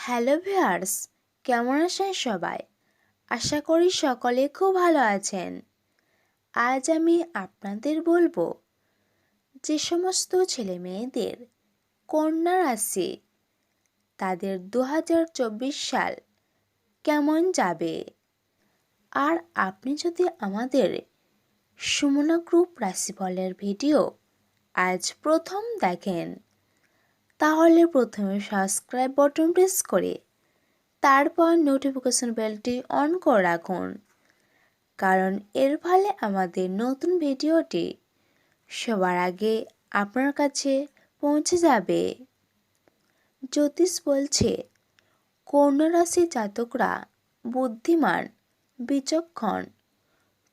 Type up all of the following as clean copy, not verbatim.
Hello viewers, কেমন আছেন সবাই? আশা করি সকলে খুব ভালো আছেন। আজ আমি আপনাদের বলবো যে সমস্ত ছেলে মেয়েদের কন্যা রাশি তাদের 2024 সাল কেমন যাবে। আর আপনি যদি আমাদের সুমনা গ্রুপ রাশিফলের ভিডিও আজ প্রথম দেখেন, তাহলে প্রথমে সাবস্ক্রাইব বাটন প্রেস করে তারপর নোটিফিকেশন বেলটি অন করে রাখুন, কারণ এর ফলে আমাদের নতুন ভিডিওটি সবার আগে আপনার কাছে পৌঁছে যাবে। জ্যোতিষ বলছে, কন্যা রাশির জাতকরা বুদ্ধিমান, বিচক্ষণ,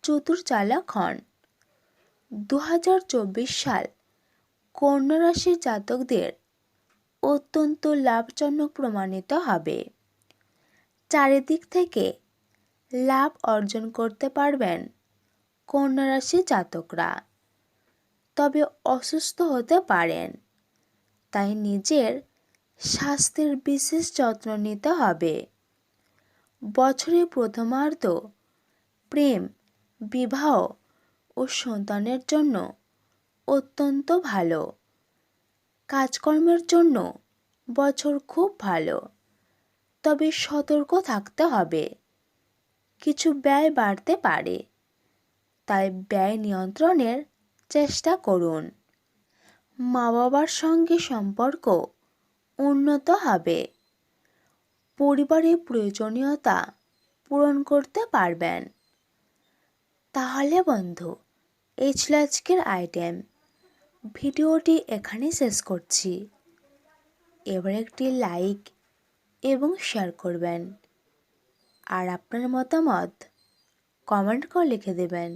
চতুর চালাক হন। 2024 সাল কন্যা রাশির জাতকদের অত্যন্ত লাভজনক প্রমাণিত হবে। চারিদিক থেকে লাভ অর্জন করতে পারবেন কন্যা রাশির জাতকরা। তবে অসুস্থ হতে পারেন, তাই নিজের স্বাস্থ্যের বিশেষ যত্ন নিতে হবে। বছরের প্রথমার্ধ প্রেম, বিবাহ ও সন্তানের জন্য অত্যন্ত ভালো। কাজকর্মের জন্য বছর খুব ভালো, তবে সতর্ক থাকতে হবে। কিছু ব্যয় বাড়তে পারে, তাই ব্যয় নিয়ন্ত্রণের চেষ্টা করুন। মা বাবার সঙ্গে সম্পর্ক উন্নত হবে। পরিবারের প্রয়োজনীয়তা পূরণ করতে পারবেন। তাহলে বন্ধু, এই ছিল আজকের আইটেম। ভিডিওটি এখানে শেষ করছি। এবার একটি লাইক এবং শেয়ার করবেন, আর আপনার মতামত কমেন্ট করে লিখে দেবেন।